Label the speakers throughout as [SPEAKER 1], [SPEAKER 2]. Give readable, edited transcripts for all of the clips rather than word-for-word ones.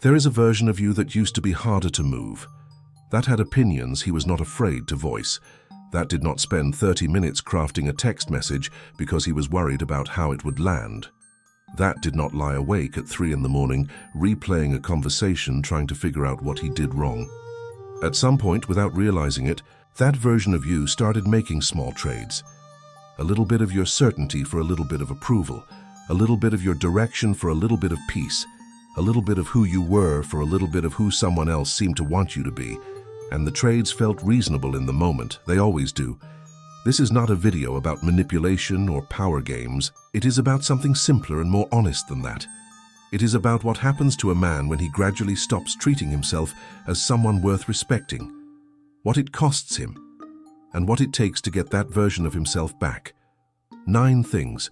[SPEAKER 1] There is a version of you that used to be harder to move. That had opinions he was not afraid to voice. That did not spend 30 minutes crafting a text message because he was worried about how it would land. That did not lie awake at 3 in the morning, replaying a conversation trying to figure out what he did wrong. At some point, without realizing it, that version of you started making small trades. A little bit of your certainty for a little bit of approval, a little bit of your direction for a little bit of peace, a little bit of who you were for a little bit of who someone else seemed to want you to be. And the trades felt reasonable in the moment. They always do. This is not a video about manipulation or power games. It is about something simpler and more honest than that. It is about what happens to a man when he gradually stops treating himself as someone worth respecting, what it costs him, and what it takes to get that version of himself back. 9 things,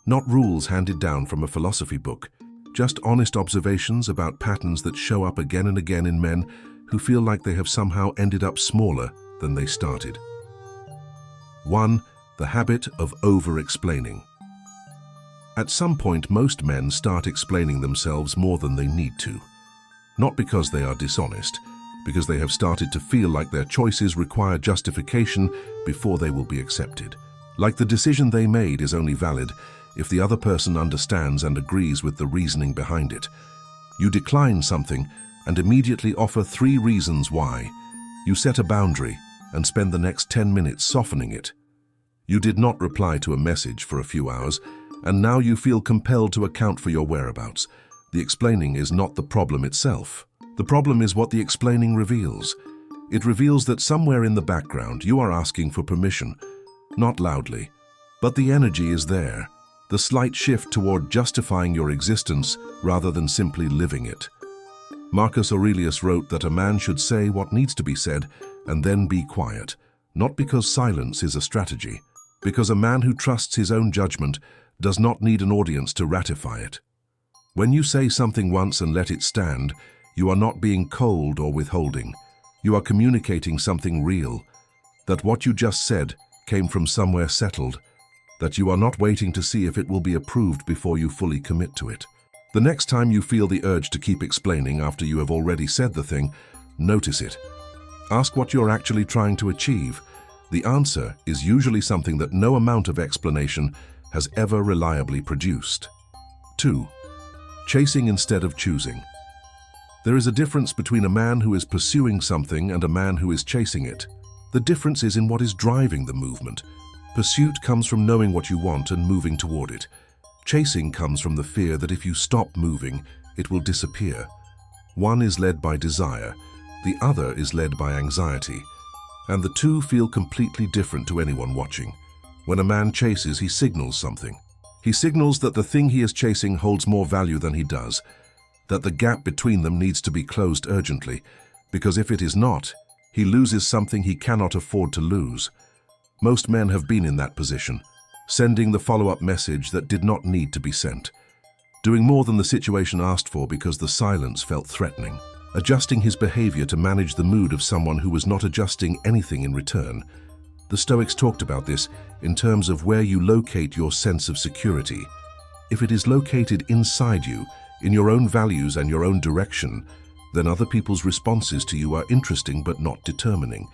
[SPEAKER 1] not rules handed down from a philosophy book, just honest observations about patterns that show up again and again in men who feel like they have somehow ended up smaller than they started. 1. The habit of over-explaining. At some point, most men start explaining themselves more than they need to. Not because they are dishonest, because they have started to feel like their choices require justification before they will be accepted. Like the decision they made is only valid if the other person understands and agrees with the reasoning behind it. You decline something and immediately offer 3 reasons why. You set a boundary and spend the next 10 minutes softening it. You did not reply to a message for a few hours, and now you feel compelled to account for your whereabouts. The explaining is not the problem itself. The problem is what the explaining reveals. It reveals that somewhere in the background you are asking for permission, not loudly, but the energy is there, the slight shift toward justifying your existence rather than simply living it. Marcus Aurelius wrote that a man should say what needs to be said and then be quiet, not because silence is a strategy, because a man who trusts his own judgment does not need an audience to ratify it. When you say something once and let it stand, you are not being cold or withholding. You are communicating something real, that what you just said came from somewhere settled, that you are not waiting to see if it will be approved before you fully commit to it. The next time you feel the urge to keep explaining after you have already said the thing, notice it. Ask what you're actually trying to achieve. The answer is usually something that no amount of explanation has ever reliably produced. 2. Chasing instead of choosing. There is a difference between a man who is pursuing something and a man who is chasing it. The difference is in what is driving the movement. Pursuit comes from knowing what you want and moving toward it. Chasing comes from the fear that if you stop moving, it will disappear. One is led by desire, the other is led by anxiety, and the two feel completely different to anyone watching. When a man chases, he signals something. He signals that the thing he is chasing holds more value than he does, that the gap between them needs to be closed urgently, because if it is not, he loses something he cannot afford to lose. Most men have been in that position, sending the follow-up message that did not need to be sent, doing more than the situation asked for because the silence felt threatening, adjusting his behavior to manage the mood of someone who was not adjusting anything in return. The Stoics talked about this in terms of where you locate your sense of security. If it is located inside you, in your own values and your own direction, then other people's responses to you are interesting but not determining.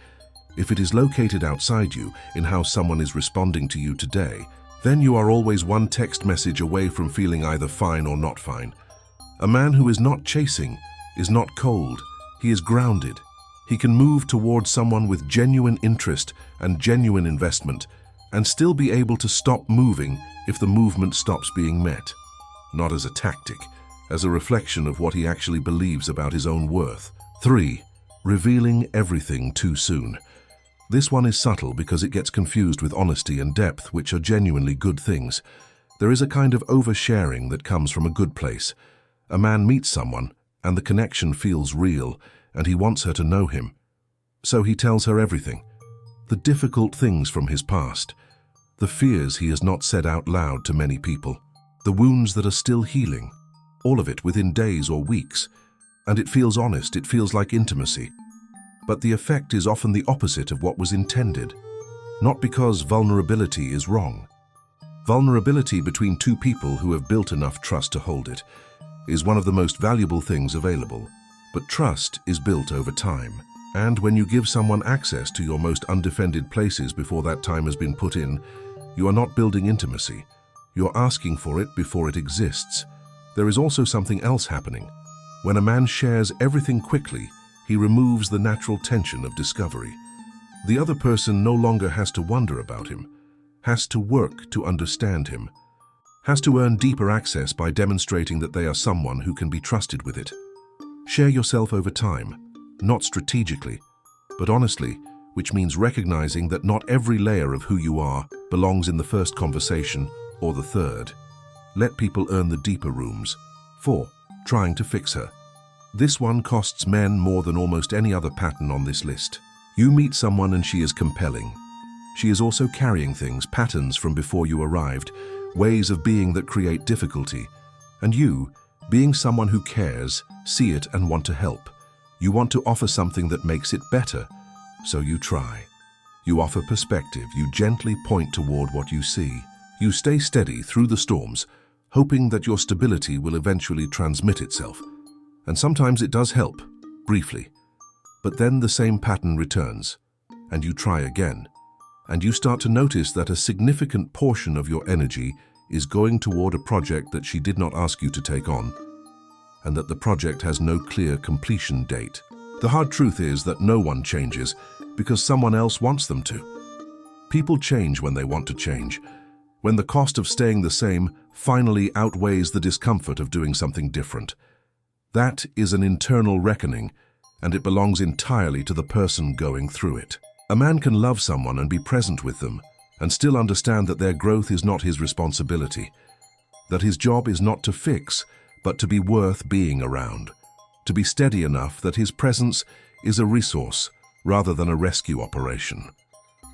[SPEAKER 1] If it is located outside you, in how someone is responding to you today, then you are always one text message away from feeling either fine or not fine. A man who is not chasing is not cold, he is grounded. He can move towards someone with genuine interest and genuine investment, and still be able to stop moving if the movement stops being met. Not as a tactic, as a reflection of what he actually believes about his own worth. 3. Revealing everything too soon. This one is subtle because it gets confused with honesty and depth, which are genuinely good things. There is a kind of oversharing that comes from a good place. A man meets someone, and the connection feels real, and he wants her to know him. So he tells her everything. The difficult things from his past, the fears he has not said out loud to many people, the wounds that are still healing, all of it within days or weeks. And it feels honest, it feels like intimacy. But the effect is often the opposite of what was intended. Not because vulnerability is wrong. Vulnerability between two people who have built enough trust to hold it. is one of the most valuable things available. But trust is built over time. And when you give someone access to your most undefended places before that time has been put in, you are not building intimacy. You're asking for it before it exists. There is also something else happening. When a man shares everything quickly, he removes the natural tension of discovery. The other person no longer has to wonder about him, has to work to understand him, has to earn deeper access by demonstrating that they are someone who can be trusted with it. Share yourself over time, not strategically, but honestly, which means recognizing that not every layer of who you are belongs in the first conversation or the third. Let people earn the deeper rooms. 4. Trying to fix her. This one costs men more than almost any other pattern on this list. You meet someone and she is compelling. She is also carrying things, patterns from before you arrived, ways of being that create difficulty. And you, being someone who cares, see it and want to help. You want to offer something that makes it better, so you try. You offer perspective, you gently point toward what you see. You stay steady through the storms, hoping that your stability will eventually transmit itself. And sometimes it does help, briefly. But then the same pattern returns, and you try again. And you start to notice that a significant portion of your energy is going toward a project that she did not ask you to take on, and that the project has no clear completion date. The hard truth is that no one changes because someone else wants them to. People change when they want to change, when the cost of staying the same finally outweighs the discomfort of doing something different. That is an internal reckoning, and it belongs entirely to the person going through it. A man can love someone and be present with them, and still understand that their growth is not his responsibility, that his job is not to fix, but to be worth being around, to be steady enough that his presence is a resource rather than a rescue operation.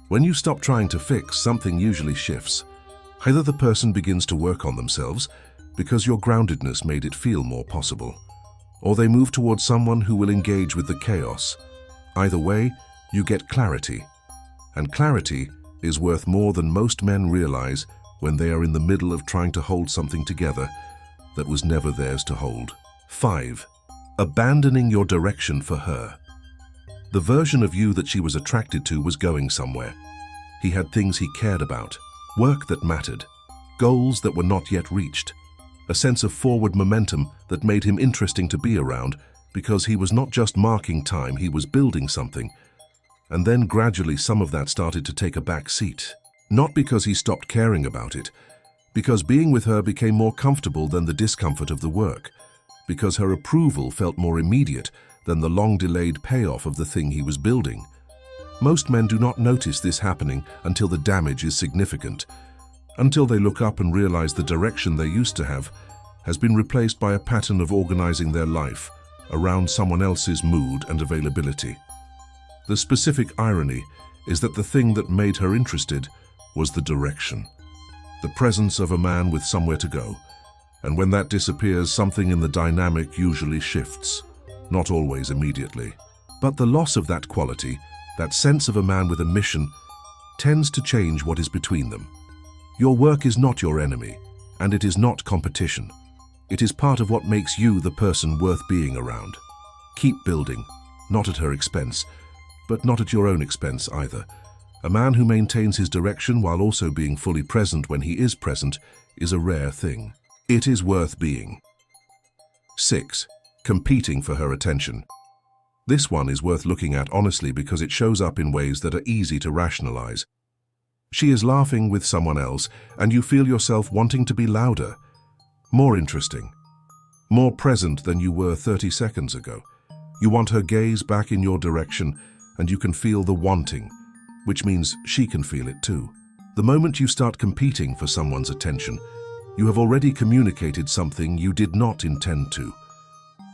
[SPEAKER 1] When you stop trying to fix, something usually shifts. Either the person begins to work on themselves because your groundedness made it feel more possible, or they move towards someone who will engage with the chaos. Either way, you get clarity, and clarity is worth more than most men realize when they are in the middle of trying to hold something together that was never theirs to hold. 5. Abandoning your direction for her. The version of you that she was attracted to was going somewhere. He had things he cared about, work that mattered, goals that were not yet reached, a sense of forward momentum that made him interesting to be around because he was not just marking time, he was building something. And then gradually some of that started to take a back seat. Not because he stopped caring about it, because being with her became more comfortable than the discomfort of the work, because her approval felt more immediate than the long-delayed payoff of the thing he was building. Most men do not notice this happening until the damage is significant, until they look up and realize the direction they used to have has been replaced by a pattern of organizing their life around someone else's mood and availability. The specific irony is that the thing that made her interested was the direction, the presence of a man with somewhere to go. And when that disappears, something in the dynamic usually shifts, not always immediately. But the loss of that quality, that sense of a man with a mission, tends to change what is between them. Your work is not your enemy, and it is not competition. It is part of what makes you the person worth being around. Keep building, not at her expense, but not at your own expense either. A man who maintains his direction while also being fully present when he is present is a rare thing. It is worth being. 6. Competing for her attention. This one is worth looking at honestly because it shows up in ways that are easy to rationalize. She is laughing with someone else, and you feel yourself wanting to be louder, more interesting, more present than you were 30 seconds ago. You want her gaze back in your direction, and you can feel the wanting, which means she can feel it too. The moment you start competing for someone's attention, you have already communicated something you did not intend to.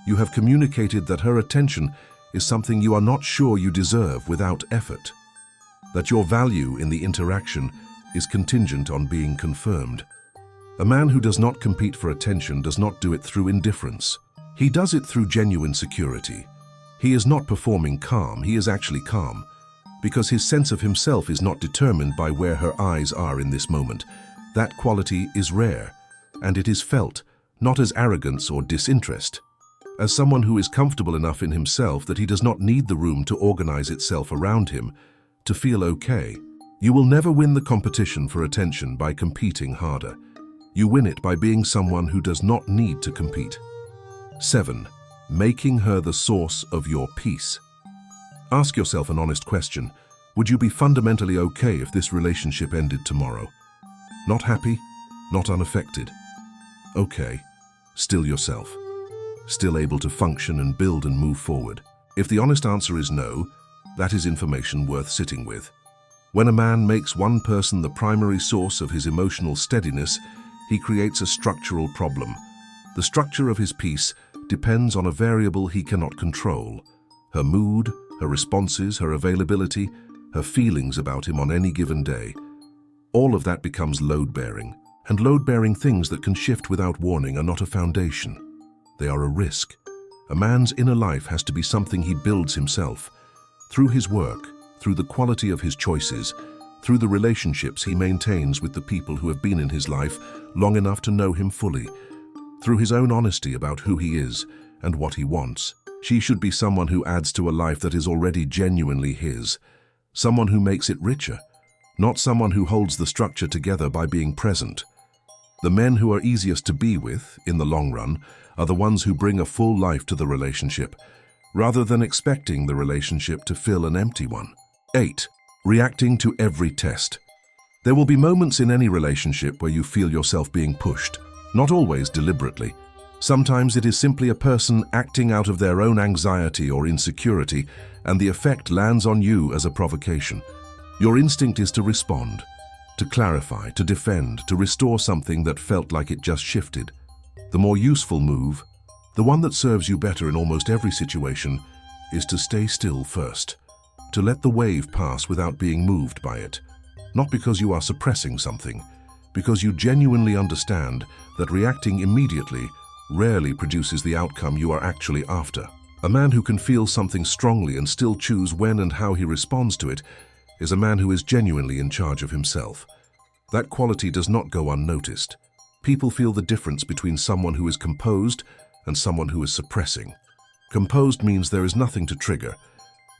[SPEAKER 1] You have communicated that her attention is something you are not sure you deserve without effort, that your value in the interaction is contingent on being confirmed. A man who does not compete for attention does not do it through indifference. He does it through genuine security. He is not performing calm, he is actually calm, because his sense of himself is not determined by where her eyes are in this moment. That quality is rare, and it is felt, not as arrogance or disinterest, as someone who is comfortable enough in himself that he does not need the room to organize itself around him to feel okay. You will never win the competition for attention by competing harder. You win it by being someone who does not need to compete. 7. Making her the source of your peace. Ask yourself an honest question. Would you be fundamentally okay if this relationship ended tomorrow? Not happy, not unaffected. Okay, still yourself. Still able to function and build and move forward. If the honest answer is no, that is information worth sitting with. When a man makes one person the primary source of his emotional steadiness, he creates a structural problem. The structure of his peace depends on a variable he cannot control. Her mood, her responses, her availability, her feelings about him on any given day. All of that becomes load-bearing, and load-bearing things that can shift without warning are not a foundation. They are a risk. A man's inner life has to be something he builds himself, through his work, through the quality of his choices, through the relationships he maintains with the people who have been in his life long enough to know him fully, through his own honesty about who he is and what he wants. She should be someone who adds to a life that is already genuinely his, someone who makes it richer, not someone who holds the structure together by being present. The men who are easiest to be with, in the long run, are the ones who bring a full life to the relationship, rather than expecting the relationship to fill an empty one. 8. Reacting to every test. There will be moments in any relationship where you feel yourself being pushed, not always deliberately. Sometimes it is simply a person acting out of their own anxiety or insecurity, and the effect lands on you as a provocation. Your instinct is to respond, to clarify, to defend, to restore something that felt like it just shifted. The more useful move, the one that serves you better in almost every situation, is to stay still first, to let the wave pass without being moved by it. Not because you are suppressing something, because you genuinely understand that reacting immediately rarely produces the outcome you are actually after. A man who can feel something strongly and still choose when and how he responds to it is a man who is genuinely in charge of himself. That quality does not go unnoticed. People feel the difference between someone who is composed and someone who is suppressing. Composed means there is nothing to trigger.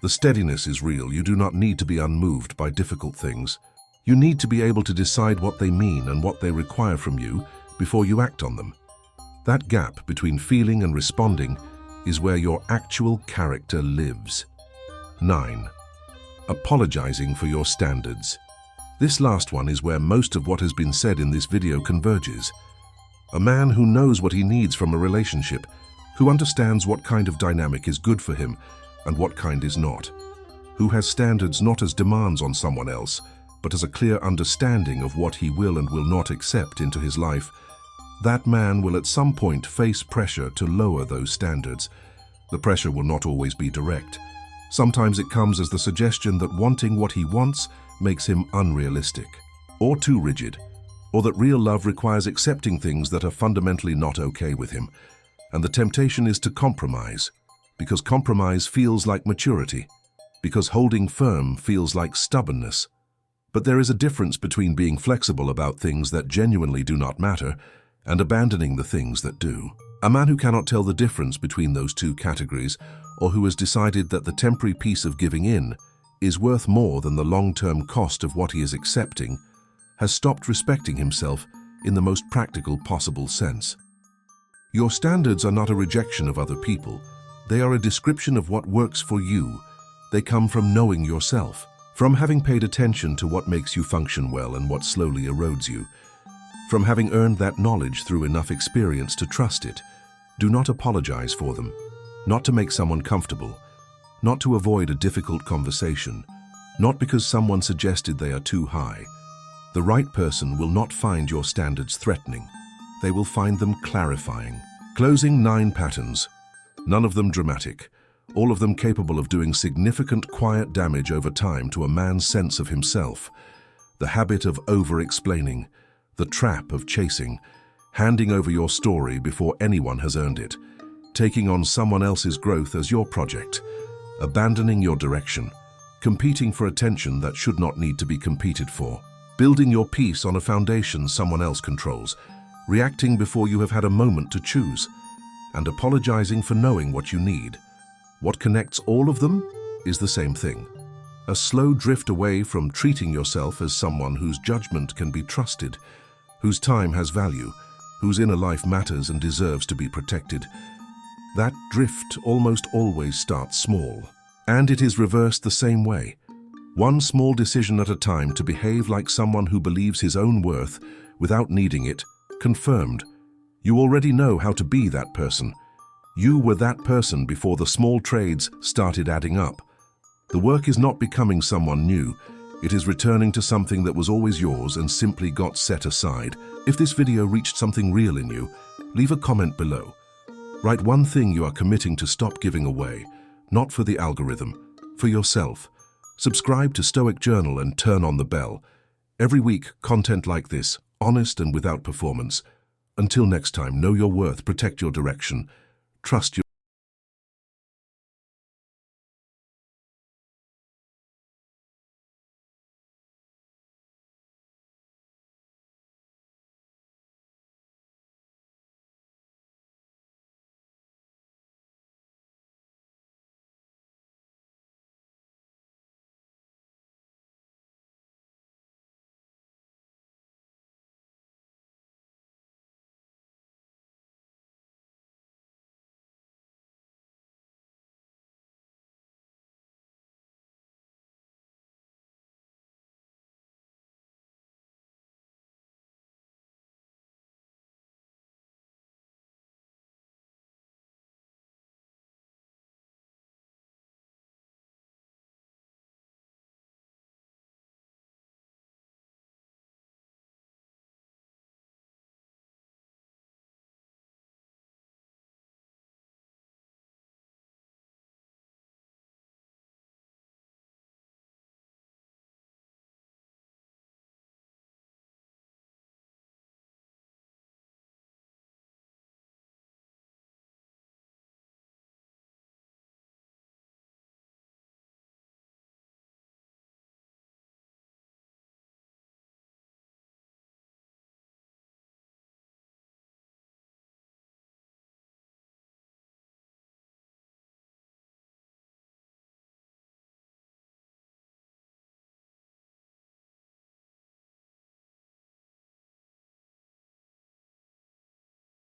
[SPEAKER 1] The steadiness is real. You do not need to be unmoved by difficult things. You need to be able to decide what they mean and what they require from you before you act on them. That gap between feeling and responding is where your actual character lives. 9. Apologizing for your standards. This last one is where most of what has been said in this video converges. A man who knows what he needs from a relationship, who understands what kind of dynamic is good for him and what kind is not, who has standards not as demands on someone else, but as a clear understanding of what he will and will not accept into his life. That man will at some point face pressure to lower those standards. The pressure will not always be direct. Sometimes it comes as the suggestion that wanting what he wants makes him unrealistic, or too rigid, or that real love requires accepting things that are fundamentally not okay with him. And the temptation is to compromise, because compromise feels like maturity, because holding firm feels like stubbornness. But there is a difference between being flexible about things that genuinely do not matter and abandoning the things that do. A man who cannot tell the difference between those two categories, or who has decided that the temporary peace of giving in is worth more than the long-term cost of what he is accepting, has stopped respecting himself in the most practical possible sense. Your standards are not a rejection of other people. They are a description of what works for you. They come from knowing yourself, from having paid attention to what makes you function well and what slowly erodes you, from having earned that knowledge through enough experience to trust it. Do not apologize for them, not to make someone comfortable, not to avoid a difficult conversation, not because someone suggested they are too high. The right person will not find your standards threatening. They will find them clarifying. Closing 9 patterns, none of them dramatic, all of them capable of doing significant quiet damage over time to a man's sense of himself. The habit of over-explaining, the trap of chasing, handing over your story before anyone has earned it, taking on someone else's growth as your project, abandoning your direction, competing for attention that should not need to be competed for, building your peace on a foundation someone else controls, reacting before you have had a moment to choose, and apologizing for knowing what you need. What connects all of them is the same thing: a slow drift away from treating yourself as someone whose judgment can be trusted, whose time has value, whose inner life matters and deserves to be protected. That drift almost always starts small, and it is reversed the same way. One small decision at a time to behave like someone who believes his own worth without needing it confirmed. You already know how to be that person. You were that person before the small trades started adding up. The work is not becoming someone new. It is returning to something that was always yours and simply got set aside. If this video reached something real in you, leave a comment below. Write one thing you are committing to stop giving away, not for the algorithm, for yourself. Subscribe to Stoic Journal and turn on the bell. Every week, content like this, honest and without performance. Until next time, know your worth, protect your direction, trust your